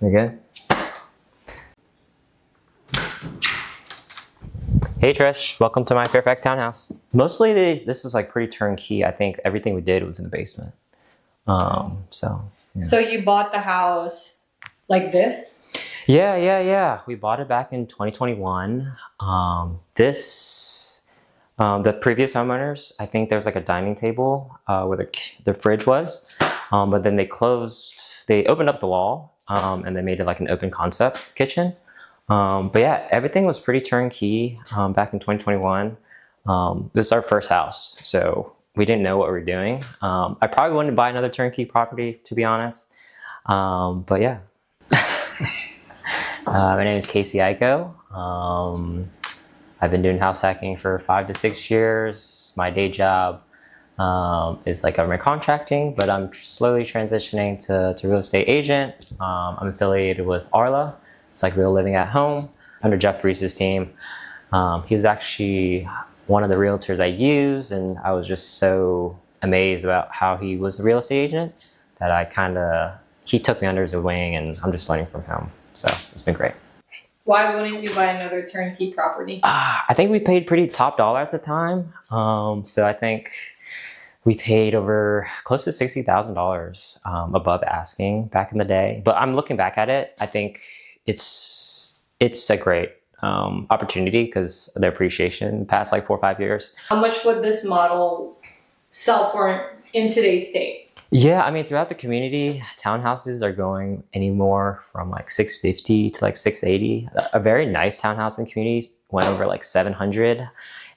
You're good? Hey Trish, welcome to my Fairfax townhouse. Mostly this was like pretty turnkey. I think everything we did was in the basement. So you bought the house like this? Yeah. We bought it back in 2021. The previous homeowners, I think there was like a dining table where the fridge was, but then they opened up the wall and they made it like an open concept kitchen. But yeah, everything was pretty turnkey back in 2021. This is our first house, so we didn't know what we were doing. I probably wouldn't buy another turnkey property, to be honest. But yeah. My name is Casey Aiko. I've been doing house hacking for 5 to 6 years. My day job is like government contracting, but I'm slowly transitioning to real estate agent. I'm affiliated with Arla. It's like Real Living at Home under Jeff Reese's team. He was actually one of the realtors I used, and I was just so amazed about how he was a real estate agent that he took me under his wing, and I'm just learning from him. So it's been great. Why wouldn't you buy another turnkey property? I think we paid pretty top dollar at the time. So I think we paid over close to $60,000 above asking back in the day. But I'm looking back at it, I think it's a great opportunity because of the appreciation in the past like 4 or 5 years. How much would this model sell for in today's state? Yeah, I mean, throughout the community, townhouses are going anymore from like 650 to like 680. A very nice townhouse in communities went over like 700. And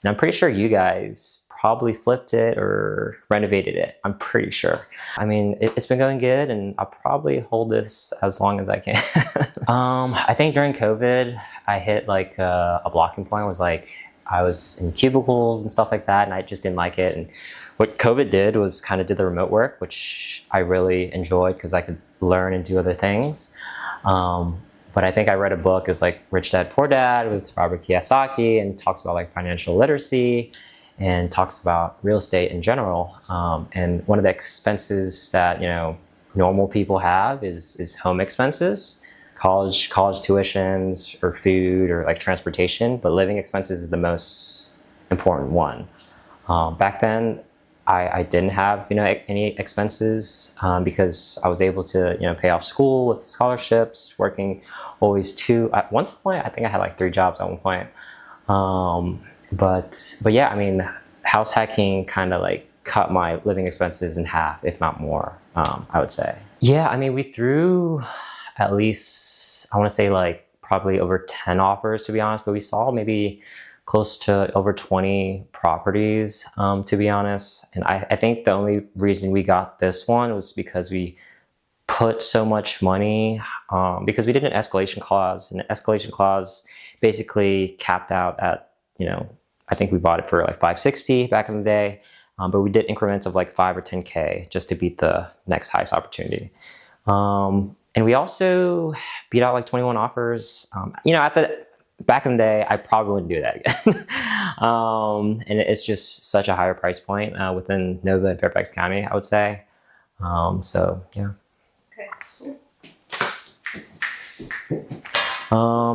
I'm pretty sure you guys probably flipped it or renovated it. I'm pretty sure. I mean, it's been going good, and I'll probably hold this as long as I can. I think during COVID, I hit like a blocking point. Was like I was in cubicles and stuff like that, and I just didn't like it. And what COVID did was kind of did the remote work, which I really enjoyed because I could learn and do other things. But I think I read a book, it was like Rich Dad, Poor Dad with Robert Kiyosaki, and talks about like financial literacy and talks about real estate in general. And one of the expenses that, normal people have is home expenses, college tuitions or food or like transportation, but living expenses is the most important one. Back then, I didn't have any expenses because I was able to pay off school with scholarships, working always at one point I think I had like 3 jobs at one point. But yeah, I mean, house hacking kind of like cut my living expenses in half, if not more, I would say. Yeah, I mean, we threw at least, I want to say like probably over 10 offers, to be honest, but we saw maybe close to over 20 properties, to be honest. And I think the only reason we got this one was because we put so much money, because we did an escalation clause, and the escalation clause basically capped out at, I think we bought it for like 560 back in the day, but we did increments of like 5 or 10K just to beat the next highest opportunity. And we also beat out like 21 offers. Back in the day, I probably wouldn't do that again. And it's just such a higher price point within Nova and Fairfax County, I would say. So yeah. Okay.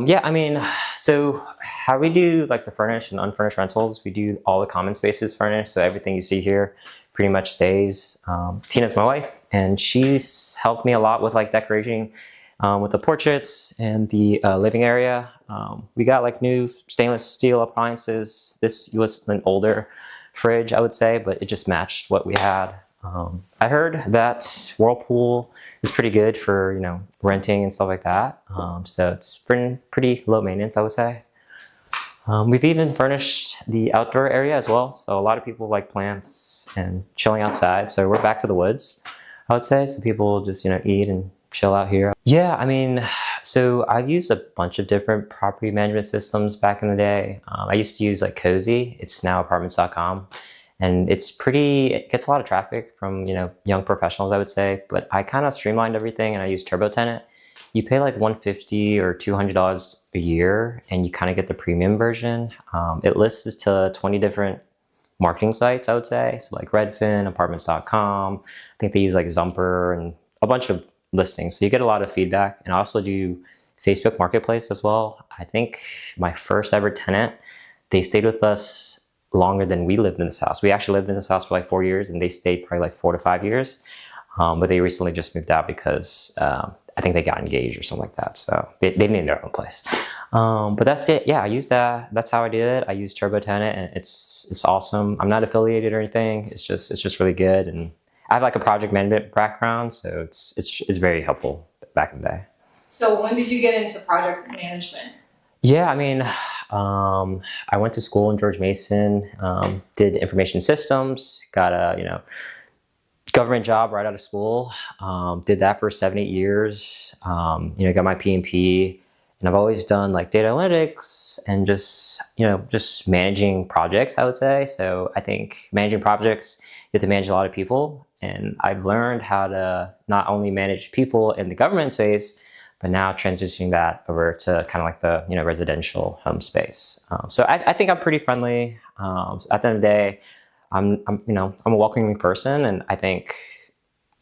Yeah, I mean, so how we do like the furnished and unfurnished rentals, we do all the common spaces furnished. So everything you see here pretty much stays. Tina's my wife, and she's helped me a lot with like decorating with the portraits and the living area. We got like new stainless steel appliances. This was an older fridge, I would say, but it just matched what we had. I heard that Whirlpool is pretty good for, renting and stuff like that. So it's pretty low maintenance, I would say. We've even furnished the outdoor area as well. So a lot of people like plants and chilling outside. So we're back to the woods, I would say. So people just, eat and chill out here. Yeah, I mean, so I've used a bunch of different property management systems back in the day. I used to use like Cozy. It's now apartments.com. And it gets a lot of traffic from, young professionals, I would say. But I kind of streamlined everything, and I use TurboTenant. You pay like $150 or $200 a year, and you kind of get the premium version. It lists to 20 different marketing sites, I would say. So like Redfin, apartments.com. I think they use like Zumper and a bunch of listings. So you get a lot of feedback. And I also do Facebook Marketplace as well. I think my first ever tenant, they stayed with us longer than we lived in this house. We actually lived in this house for like 4 years, and they stayed probably like 4 to 5 years. But they recently just moved out because I think they got engaged or something like that. So they needed their own place. But that's it. Yeah, I use that. That's how I did it. I use Turbo Tenant, and it's awesome. I'm not affiliated or anything. It's just really good. And I have like a project management background, so it's very helpful back in the day. So when did you get into project management? Yeah, I mean, I went to school in George Mason, did information systems, got a government job right out of school. Did that for 7-8 years. Got my PMP, and I've always done like data analytics and just managing projects, I would say. So I think managing projects, you have to manage a lot of people, and I've learned how to not only manage people in the government space, but now transitioning that over to kind of like the residential home space. So I think I'm pretty friendly. So at the end of the day, I'm a welcoming person, and I think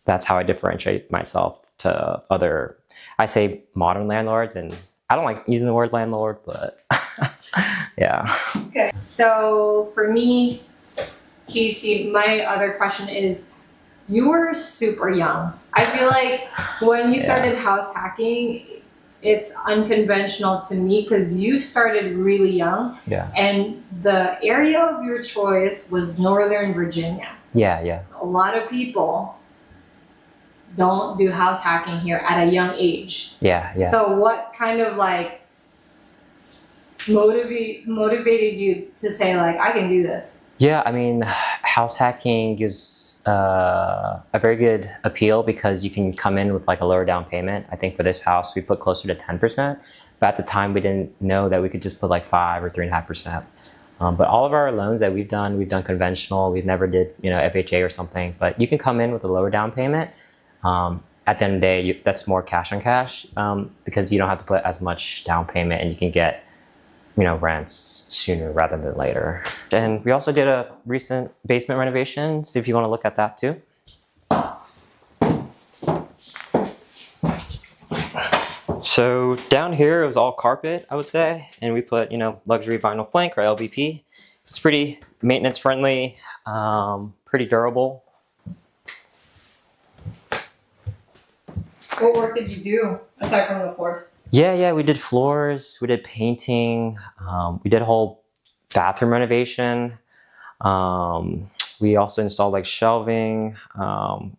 that's how I differentiate myself to other, I say modern landlords, and I don't like using the word landlord, but yeah. Okay, so for me, Casey, my other question is, you were super young. I feel like when you started house hacking, it's unconventional to me because you started really young. Yeah. And the area of your choice was Northern Virginia. Yeah. So a lot of people don't do house hacking here at a young age. Yeah. So what kind of like motivated you to say like, I can do this? Yeah, I mean, house hacking gives a very good appeal because you can come in with like a lower down payment. I think for this house, we put closer to 10%, but at the time we didn't know that we could just put like 5 or 3.5%. But all of our loans that we've done conventional. We've never did, FHA or something, but you can come in with a lower down payment. At the end of the day, that's more cash on cash because you don't have to put as much down payment, and you can get rents sooner rather than later. And we also did a recent basement renovation, so if you want to look at that too. So down here it was all carpet, I would say, and we put luxury vinyl plank or LVP. It's pretty maintenance friendly, pretty durable. What work did you do aside from the floors? Yeah, we did floors, we did painting, we did a whole bathroom renovation. We also installed like shelving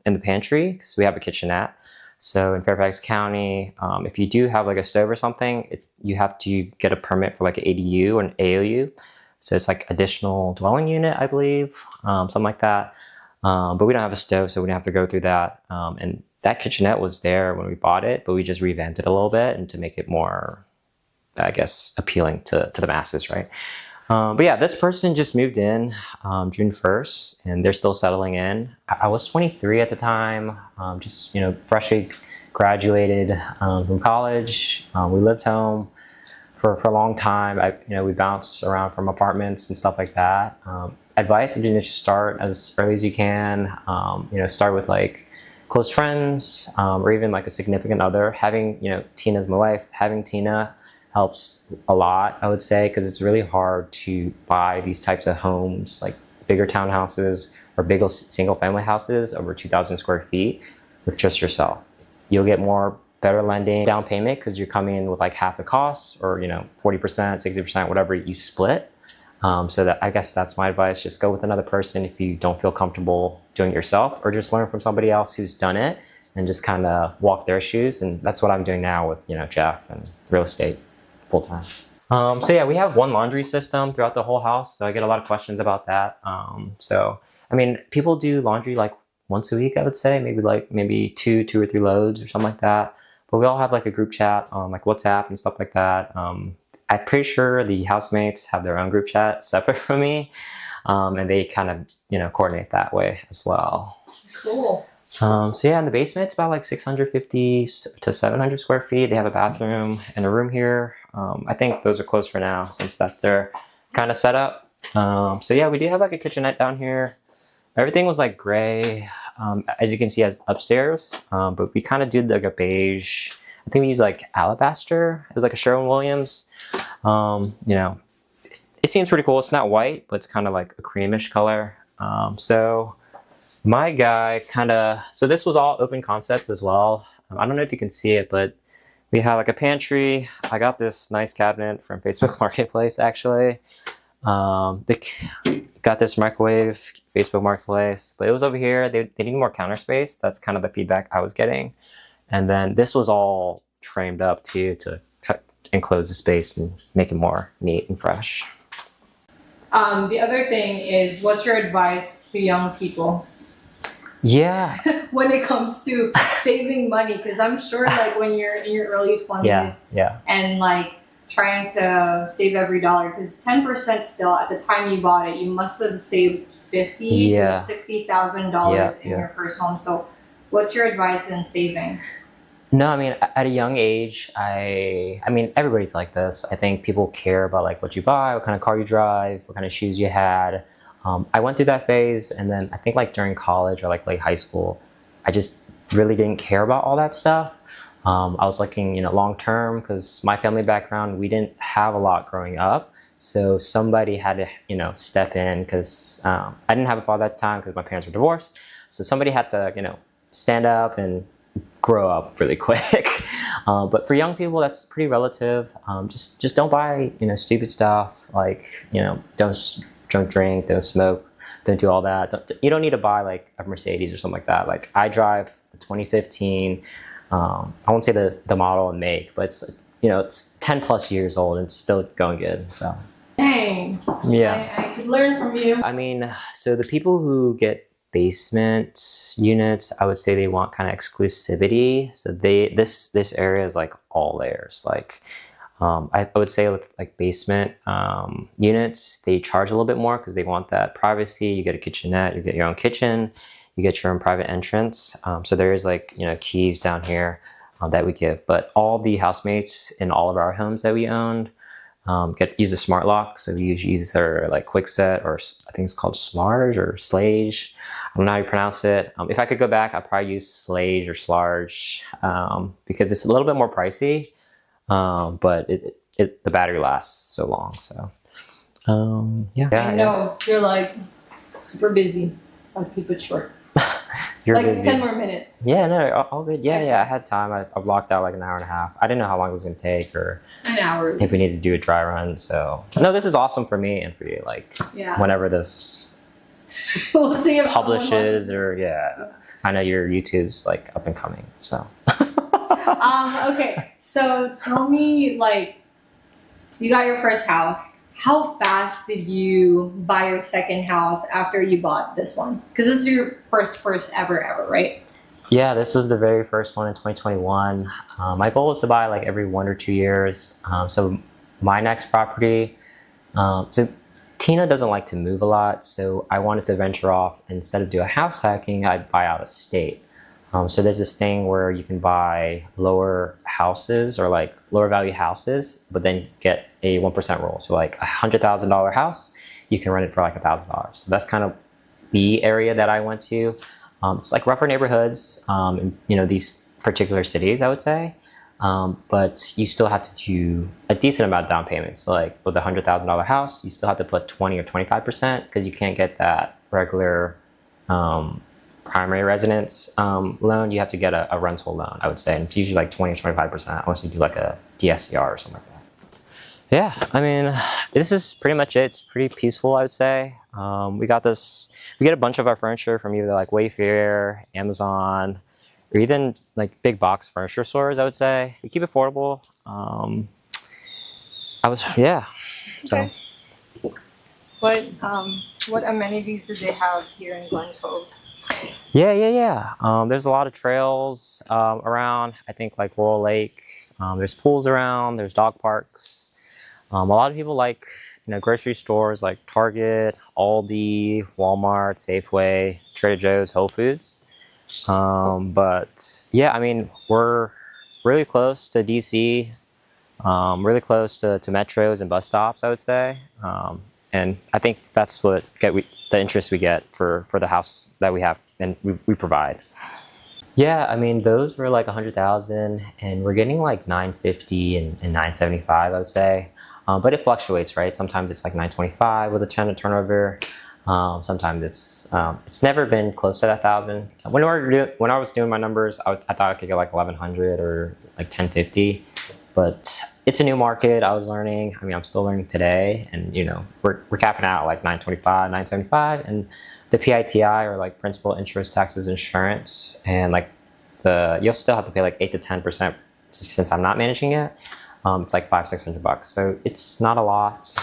in the pantry because we have a kitchenette. So in Fairfax County, if you do have like a stove or something, you have to get a permit for like an ADU or an AOU. So it's like additional dwelling unit, I believe, something like that. But we don't have a stove, so we don't have to go through that. And that kitchenette was there when we bought it, but we just revamped it a little bit and to make it more, I guess, appealing to the masses, right? But yeah, this person just moved in June 1st, and they're still settling in. I was 23 at the time, just freshly graduated from college. We lived home for a long time. We bounced around from apartments and stuff like that. Advice is to just start as early as you can. Start with like close friends or even like a significant other. Having Tina's my wife. Having Tina helps a lot, I would say, because it's really hard to buy these types of homes, like bigger townhouses or big single family houses over 2,000 square feet with just yourself. You'll get better lending down payment because you're coming in with like half the cost, or 40%, 60%, whatever you split. So that, I guess that's my advice. Just go with another person if you don't feel comfortable doing it yourself, or just learn from somebody else who's done it and just kind of walk their shoes. And that's what I'm doing now with Jeff and real estate full time. So yeah, we have one laundry system throughout the whole house. So I get a lot of questions about that. So I mean, people do laundry like once a week, I would say, maybe two or three loads or something like that. But we all have like a group chat on like WhatsApp and stuff like that. I'm pretty sure the housemates have their own group chat separate from me, and they kind of coordinate that way as well. Cool. So yeah, in the basement it's about like 650 to 700 square feet. They have a bathroom and a room here. I think those are closed for now since that's their kind of setup. So yeah, we do have like a kitchenette down here. Everything was like gray. as you can see, has upstairs, but we kind of did like a beige. I think we used like alabaster. It was like a Sherwin-Williams. You know, it seems pretty cool. It's not white, but it's kind of like a creamish color. So my guy so this was all open concept as well. I don't know if you can see it, but we have like a pantry. I got this nice cabinet from Facebook Marketplace, actually. They got this microwave, Facebook Marketplace, but it was over here. They need more counter space. That's kind of the feedback I was getting. And then this was all framed up too to enclose the space and make it more neat and fresh. The other thing is, what's your advice to young people? Yeah. When it comes to saving money, because I'm sure like when you're in your early 20s and like trying to save every dollar, because 10% still at the time you bought it, you must have saved $50,000 to $60,000 in your first home. So what's your advice in saving? No, I mean, at a young age, I mean, everybody's like this. I think people care about like what you buy, what kind of car you drive, what kind of shoes you had. I went through that phase, and then I think like during college or like late high school, I just really didn't care about all that stuff. I was looking, long term, because my family background, we didn't have a lot growing up. So somebody had to, step in, because I didn't have a father at the time because my parents were divorced. So somebody had to, stand up and grow up really quick. But for young people, that's pretty relative. Just don't buy, stupid stuff. Like, don't drink, don't smoke, don't do all that. You don't need to buy like a Mercedes or something like that. Like I drive a 2015. I won't say the model and make, but it's 10 plus years old and it's still going good. So. Dang. Yeah. I could learn from you. I mean, so the people who get basement units, I would say they want kind of exclusivity. So this area is like all theirs. Like I would say with like basement units, they charge a little bit more because they want that privacy. You get a kitchenette, you get your own kitchen, you get your own private entrance. So there is like, keys down here that we give. But all the housemates in all of our homes that we owned use a smart lock. So we usually use their like Quickset, or I think it's called Slarge or Slage. I don't know how you pronounce it. If I could go back, I'd probably use Slage or Slarge because it's a little bit more pricey. But the battery lasts so long. So yeah. I know you're like super busy, so I'll keep it short. You're like busy. 10 more minutes. Yeah, no, all good. Yeah, I had time. I blocked out like an hour and a half. I didn't know how long it was going to take, or an hour if we needed to do a dry run. So no, this is awesome for me and for you. Like whenever this we'll see if publishes, or I know your YouTube's like up and coming. So. Okay, so tell me, like, you got your first house. How fast did you buy your second house after you bought this one? Because this is your first ever, right? Yeah, this was the very first one in 2021. My goal is to buy like every 1 or 2 years. So my next property, so Tina doesn't like to move a lot, so I wanted to venture off. Instead of do a house hacking, I'd buy out of state. So there's this thing where you can buy lower houses or like lower value houses, but then get a 1% roll. So like $100,000 house, you can rent it for like $1,000. So that's kind of the area that I went to. It's like rougher neighborhoods in these particular cities, I would say. But you still have to do a decent amount of down payment. So like with a $100,000 house, you still have to put 20 or 25% because you can't get that regular primary residence loan. You have to get a rental loan, I would say. And it's usually like 20 or 25% unless you do like a DSCR or something like that. Yeah, I mean, this is pretty much it. It's pretty peaceful, I would say. We get a bunch of our furniture from either like Wayfair, Amazon, or even like big box furniture stores, I would say. We keep it affordable. So. What amenities do they have here in Glen Cove? Yeah. There's a lot of trails around. I think like Laurel Lake. There's pools around. There's dog parks. A lot of people like grocery stores like Target, Aldi, Walmart, Safeway, Trader Joe's, Whole Foods. But yeah, I mean, we're really close to DC, really close to metros and bus stops, I would say. And I think that's what the interest we get for the house that we have and we provide. Yeah, I mean, those were like 100,000, and we're getting like 950 and 975, I would say. But it fluctuates, right? Sometimes it's like 925 with a tenant turnover. Sometimes it's never been close to that 1,000. When I was doing my numbers, I thought I could get like 1,100 or like 1050, but it's a new market. I was learning. I mean, I'm still learning today, and you know, we're capping out like 925, 975, and the PITI, or like principal, interest, taxes, insurance, and like you'll still have to pay like 8 to 10% since I'm not managing it. It's like $500-600, so it's not a lot.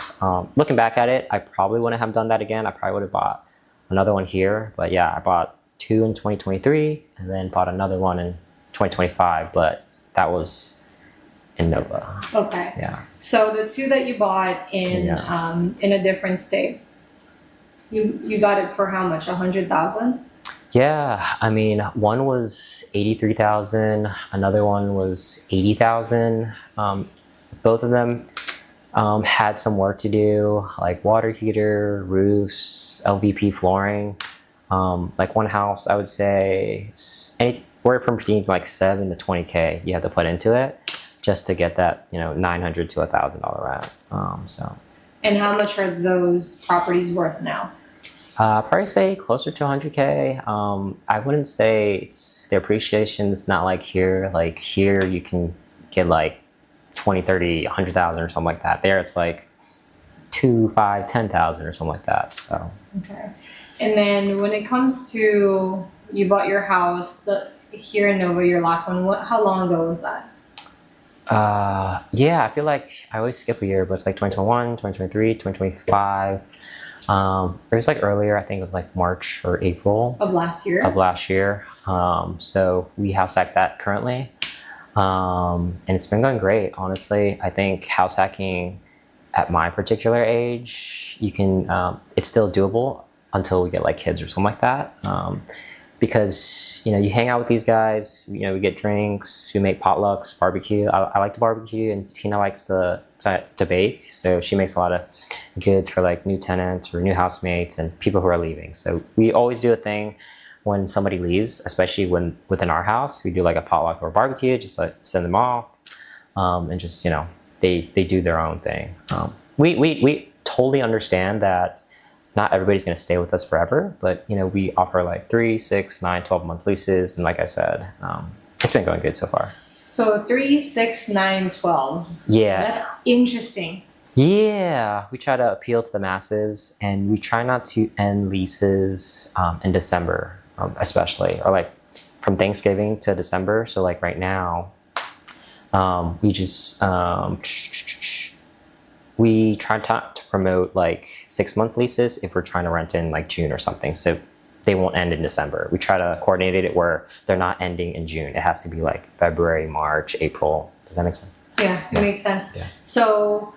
Looking back at it, I probably wouldn't have done that again. I probably would have bought another one here, but yeah, I bought 2 in 2023 and then bought another one in 2025, but that was in Nova. Okay. Yeah. So the 2 that you bought in a different state, you got it for how much? 100,000? Yeah, I mean, one was 83,000, another one was 80,000. Both of them had some work to do, like water heater, roofs, LVP flooring. Like one house, I would say it's anywhere from between like 7 to 20K you have to put into it just to get that, you know, $900 to $1,000 rent. So. And how much are those properties worth now? Probably say closer to 100K. I wouldn't say the appreciation is not like here. Like here you can get like 20, 30, 100,000 or something like that. There it's like 2, 5, 10,000 or something like that. So. Okay. And then when it comes to, you bought your house here in Nova, your last one, how long ago was that? Yeah, I feel like I always skip a year, but it's like 2021, 2023, 2025. It was like earlier, I think it was like March or April of last year. So we house hack that currently, and it's been going great. Honestly, I think house hacking at my particular age, you can it's still doable until we get like kids or something like that. Because you know, you hang out with these guys, you know, we get drinks, we make potlucks, barbecue. I like to barbecue, and Tina likes to bake, so she makes a lot of goods for like new tenants or new housemates and people who are leaving. So we always do a thing when somebody leaves, especially when within our house, we do like a potluck or a barbecue, just like send them off, and just, you know, they do their own thing. We totally understand that not everybody's going to stay with us forever, but you know, we offer like 3, 6, 9, 12-month leases, and like I said, it's been going good so far. So 3, 6, 9, 12. Yeah. That's interesting. Yeah, we try to appeal to the masses, and we try not to end leases in December, especially, or like from Thanksgiving to December. So like right now, we just we try to promote like 6-month leases if we're trying to rent in like June or something, so they won't end in December. We try to coordinate it where they're not ending in June. It has to be like February, March, April. Does that make sense? Yeah, it makes sense. Yeah. So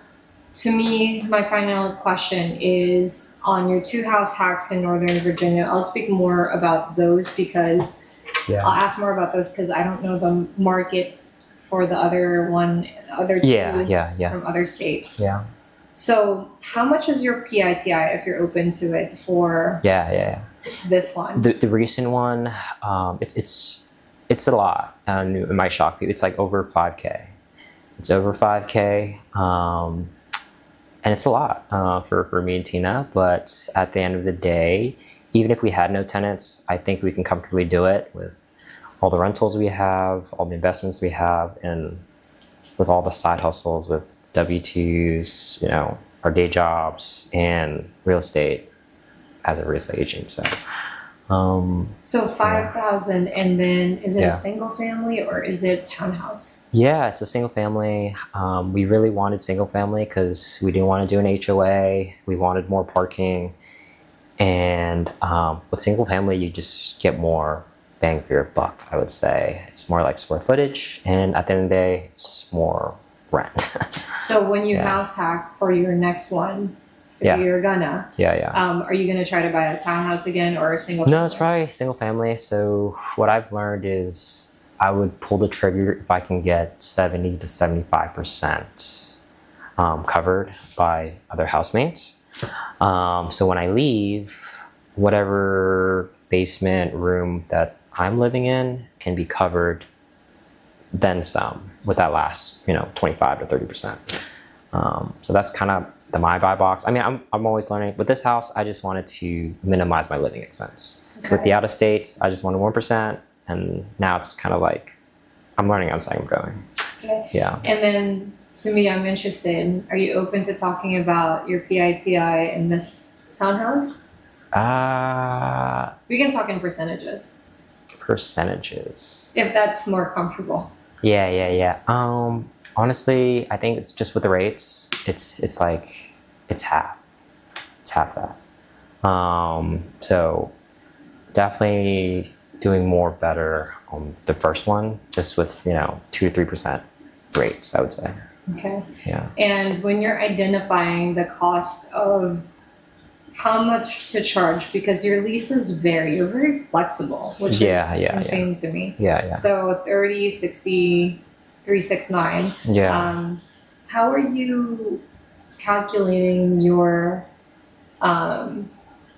to me, my final question is on your 2 house hacks in Northern Virginia. I'll speak more about those because I'll ask more about those because I don't know the market for the other 2 from other states. Yeah. So how much is your PITI if you're open to it for this one? The recent one, it's a lot. It might shock people. It's like over 5K. It's over 5K. And it's a lot for me and Tina, but at the end of the day, even if we had no tenants, I think we can comfortably do it with all the rentals we have, all the investments we have, and with all the side hustles with W-2s, you know, our day jobs, and real estate as a real estate agent. So 5,000, and then is it a single family or is it townhouse? Yeah, it's a single family. We really wanted single family because we didn't want to do an HOA. We wanted more parking, and with single family, you just get more bang for your buck. I would say it's more like square footage, and at the end of the day, it's more rent. So when you house hack for your next one, if you're gonna, are you gonna try to buy a townhouse again or a single family? No, it's probably single family. So what I've learned is I would pull the trigger if I can get 70 to 75% covered by other housemates. So when I leave, whatever basement room that I'm living in can be covered then some with that last, 25 to 30%. So that's kind of my buy box. I mean, I'm always learning. With this house, I just wanted to minimize my living expense. Okay. With the out of states, I just wanted 1%, and now it's kind of like I'm learning as I'm going. Okay. Yeah. And then to me, I'm interested. Are you open to talking about your PITI in this townhouse? We can talk in percentages Percentages. if that's more comfortable. Yeah. Honestly, I think it's just with the rates. It's like it's half. It's half that. So definitely doing more better on the first one, just with 2 to 3% rates, I would say. Okay. Yeah. And when you're identifying the cost of how much to charge, because your leases vary, you're very flexible, which is insane to me. Yeah. So 30, 60, 369. Yeah. How are you calculating your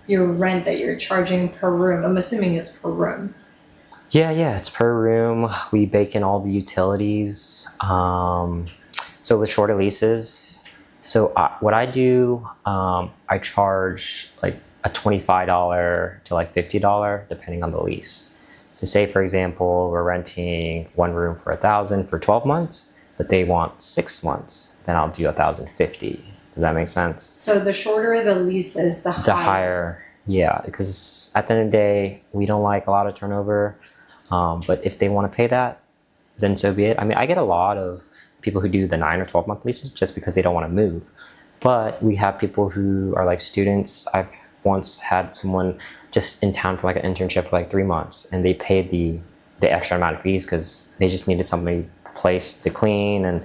rent that you're charging per room? I'm assuming it's per room. Yeah, it's per room. We bake in all the utilities. So with shorter leases, what I do, I charge like a $25 to like $50 depending on the lease. So say for example, we're renting one room for $1,000 for 12 months, but they want 6 months, then I'll do $1,050. Does that make sense? So the shorter the lease is, the higher. Yeah, because at the end of the day, we don't like a lot of turnover. But if they want to pay that, then so be it. I mean, I get a lot of people who do the 9 or 12 month leases just because they don't want to move. But we have people who are like students. I've once had someone just in town for like an internship for like 3 months, and they paid the extra amount of fees because they just needed somebody place to clean and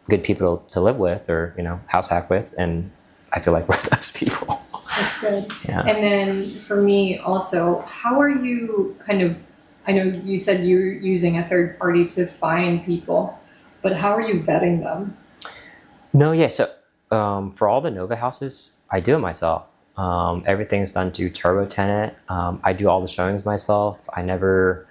good people to live with or house hack with. And I feel like we're those people. That's good. Yeah. And then for me also, how are you I know you said you're using a third party to find people, but how are you vetting them? No, yeah. So for all the Nova houses, I do it myself. Everything's done through Turbo Tenant. I do all the showings myself. I never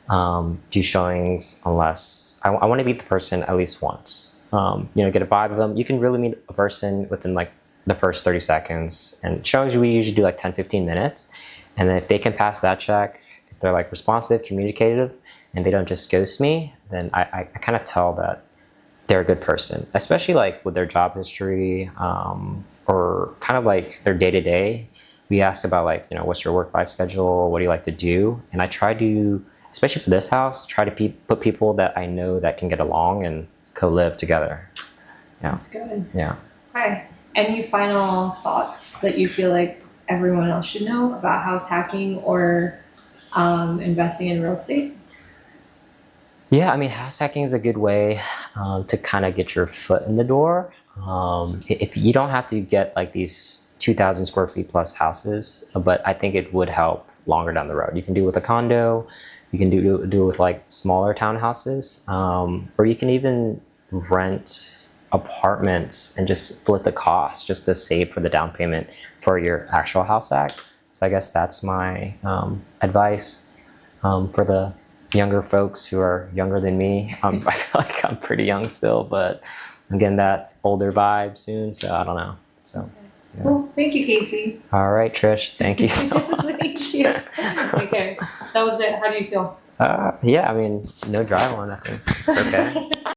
do showings unless I want to meet the person at least once. Get a vibe of them. You can really meet a person within like the first 30 seconds. And showings, we usually do like 10, 15 minutes. And then if they can pass that check, if they're like responsive, communicative, and they don't just ghost me, then I kind of tell that they're a good person, especially like with their job history or kind of like their day-to-day. We ask about like, what's your work-life schedule? What do you like to do? And I try to, especially for this house, try to put people that I know that can get along and co-live together. Yeah. That's good. Yeah. Okay. Any final thoughts that you feel like everyone else should know about house hacking or investing in real estate? Yeah, I mean, house hacking is a good way to kind of get your foot in the door. If you don't have to get like these 2,000 square feet plus houses, but I think it would help longer down the road. You can do it with a condo, you can do it with like smaller townhouses, or you can even rent apartments and just split the cost just to save for the down payment for your actual house hack. So I guess that's my advice for the younger folks who are younger than me. I feel like I'm pretty young still, but I'm getting that older vibe soon, so I don't know. So, yeah. Well, thank you, Casey. All right, Trish, thank you so much. Thank you. Okay, that was it. How do you feel? Yeah, I mean, no dry one, I think. It's okay.